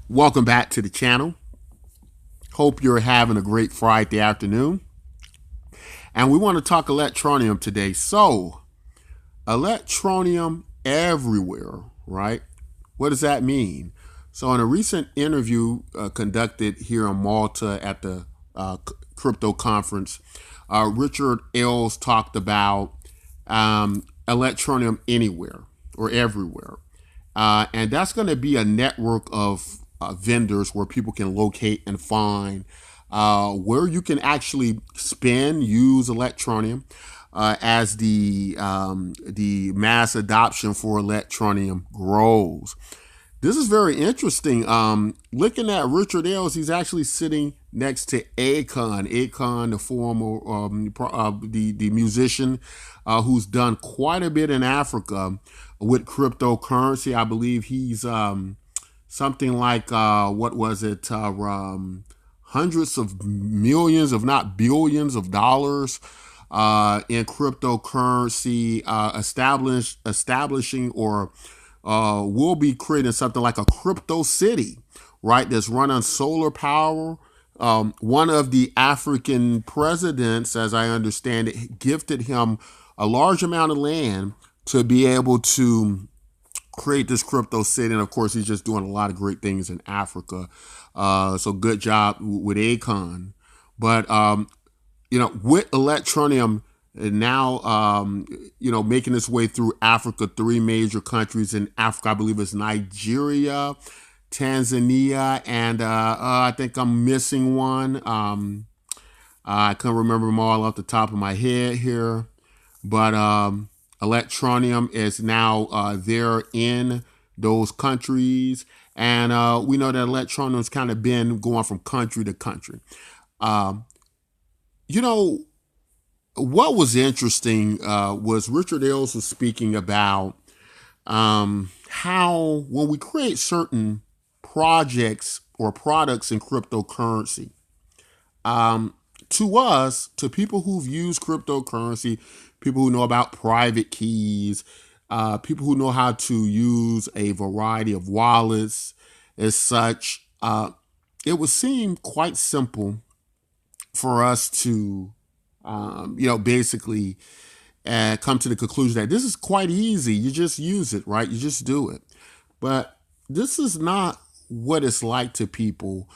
Welcome back to the channel. Hope you're having a great Friday afternoon. And we want to talk Electroneum today. So, Electroneum everywhere, right? What does that mean? So, in a recent interview conducted here in Malta at the crypto conference, Richard Ailes talked about Electroneum anywhere or everywhere. And that's going to be a network of vendors where people can locate and find where you can actually use Electroneum as the mass adoption for Electroneum grows. This is very interesting. Looking at Richard Ailes, he's actually sitting next to Akon. Akon, the former the musician who's done quite a bit in Africa with cryptocurrency. I believe he's something like what was it? Hundreds of millions, if not billions, of dollars in cryptocurrency, establishing or will be creating something like a crypto city, right? That's run on solar power. One of the African presidents, as I understand it, gifted him a large amount of land to be able to create this crypto city. And of course, he's just doing a lot of great things in Africa. So good job with Akon. But, with Electroneum now, making its way through Africa, three major countries in Africa, I believe it's Nigeria, Tanzania, and I think I'm missing one. I can't remember them all off the top of my head here. But Electroneum is now there in those countries. And we know that Electroneum's kind of been going from country to country. Um, you know, what was interesting was Richard Ailes was speaking about how when we create certain projects or products in cryptocurrency, to us, to people who've used cryptocurrency, people who know about private keys, people who know how to use a variety of wallets as such, it would seem quite simple for us to, basically come to the conclusion that this is quite easy. You just use it, right? You just do it. But this is not what it's like to people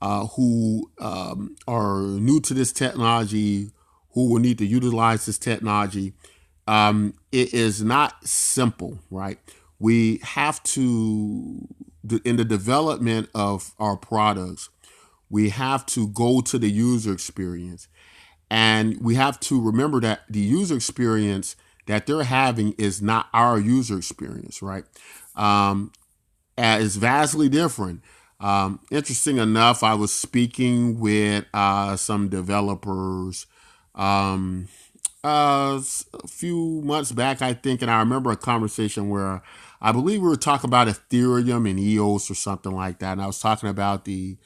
who are new to this technology, who will need to utilize this technology. It is not simple, right? We have to, in the development of our products, we have to go to the user experience. And we have to remember that the user experience that they're having is not our user experience, right? Is vastly different. Interesting enough, I was speaking with some developers a few months back, I think, and I remember a conversation where I believe we were talking about Ethereum and EOS or something like that, and I was talking about the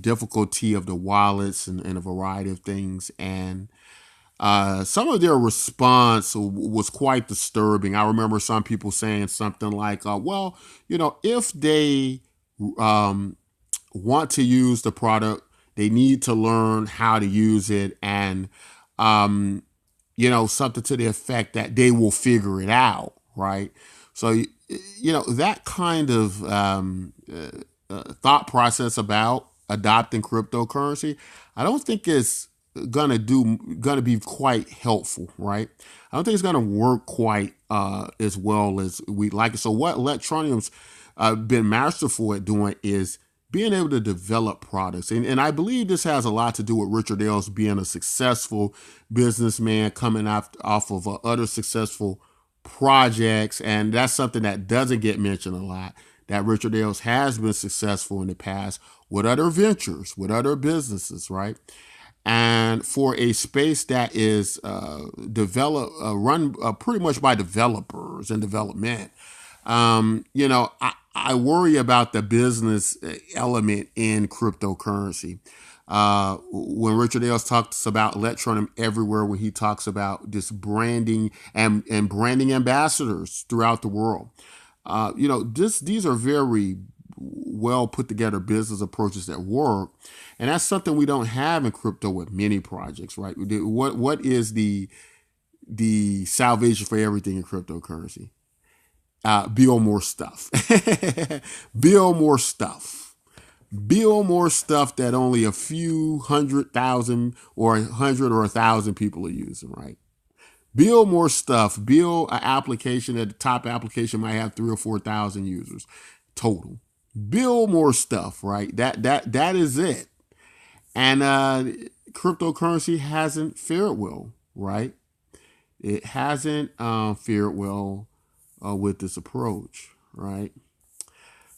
difficulty of the wallets and a variety of things, and some of their response was quite disturbing. I remember some people saying something like, well, if they um, want to use the product, they need to learn how to use it, and something to the effect that they will figure it out, right? So, that kind of thought process about adopting cryptocurrency, I don't think it's gonna be quite helpful, right? I don't think it's gonna work quite as well as we'd like it. So what Electronium's been masterful at doing is being able to develop products. And I believe this has a lot to do with Richard Ailes being a successful businessman coming off of other successful projects. And that's something that doesn't get mentioned a lot, that Richard Ailes has been successful in the past with other ventures, with other businesses, right? And for a space that is run pretty much by developers and development, I worry about the business element in cryptocurrency. When Richard Ailes talks about Electroneum everywhere, when he talks about this branding and branding ambassadors throughout the world, these are very well put together business approaches that work. And that's something we don't have in crypto with many projects, right? What is the salvation for everything in cryptocurrency? Build more stuff. Build more stuff. Build more stuff that only a few 100,000 or 100 or 1,000 people are using, right? Build more stuff. Build an application that the top application might have 3,000 or 4,000 users total. Build more stuff, right? That is it. And cryptocurrency hasn't fared well, right? It hasn't fared well with this approach, right?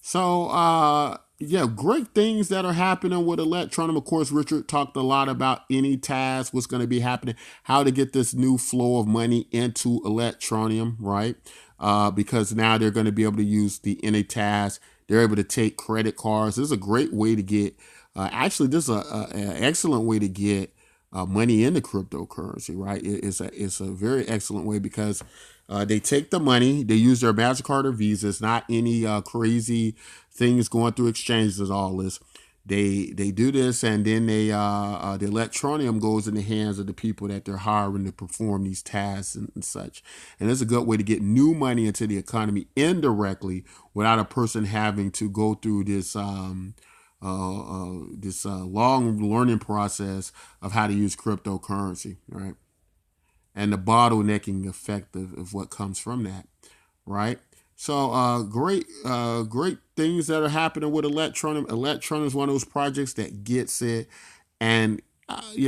So, yeah, great things that are happening with Electroneum. Of course, Richard talked a lot about any task, what's going to be happening, how to get this new flow of money into Electroneum, right? Because now they're going to be able to use the any task. They're able to take credit cards. This is a great way to get, actually, this is an excellent way to get money into cryptocurrency, right? It's a very excellent way because they take the money, they use their MasterCard or Visa. It's not any crazy things going through exchanges and all this. They do this, and then the Electroneum goes in the hands of the people that they're hiring to perform these tasks and such. And it's a good way to get new money into the economy indirectly without a person having to go through this long learning process of how to use cryptocurrency, right? And the bottlenecking effect of what comes from that, right? So great things that are happening with Electroneum. Electroneum is one of those projects that gets it, and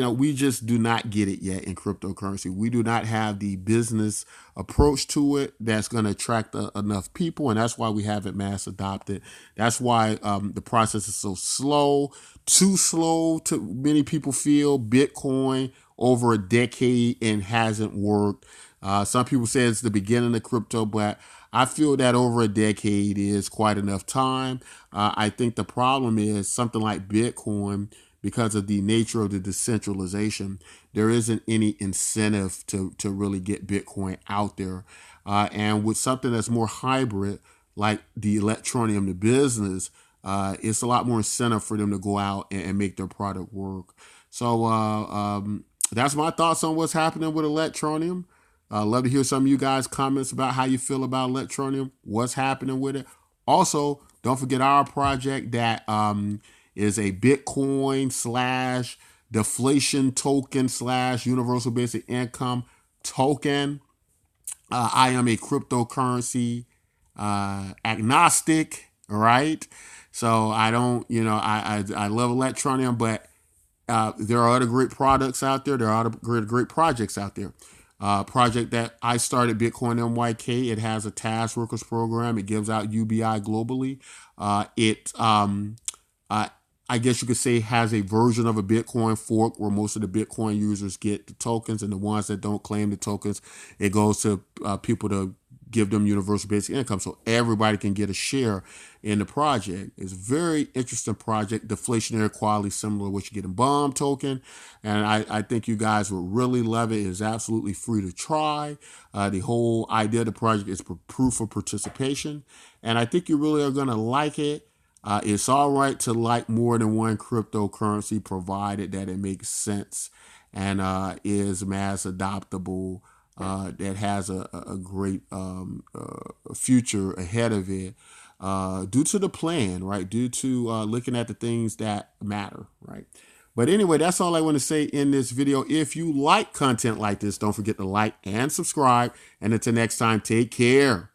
we just do not get it yet in cryptocurrency. We do not have the business approach to it that's going to attract enough people, and that's why we haven't mass adopted. That's why the process is so slow, too slow to many people feel. Bitcoin over a decade and hasn't worked. Some people say it's the beginning of crypto, but I feel that over a decade is quite enough time. I think the problem is something like Bitcoin, because of the nature of the decentralization, there isn't any incentive to really get Bitcoin out there. And with something that's more hybrid, like the Electroneum, the business, it's a lot more incentive for them to go out and make their product work. So that's my thoughts on what's happening with Electroneum. Love to hear some of you guys' comments about how you feel about Electroneum, what's happening with it. Also, don't forget our project that is a Bitcoin / deflation token / universal basic income token. I am a cryptocurrency agnostic, right? So I don't, I love Electroneum, but there are other great products out there. There are other great projects out there. Project that I started, Bitcoin MYK. It has a task workers program. It gives out UBI globally. I guess you could say has a version of a Bitcoin fork where most of the Bitcoin users get the tokens, and the ones that don't claim the tokens, it goes to people to give them universal basic income so everybody can get a share in the project. It's a very interesting project, deflationary quality, similar to what you get in BOM token. And I think you guys would really love it. It's absolutely free to try. The whole idea of the project is proof of participation. And I think you really are going to like it. It's all right to like more than one cryptocurrency, provided that it makes sense and is mass adoptable, that has a great future ahead of it, due to the plan, right? Due to looking at the things that matter, right? But anyway, that's all I want to say in this video. If you like content like this, don't forget to like and subscribe. And until next time, take care.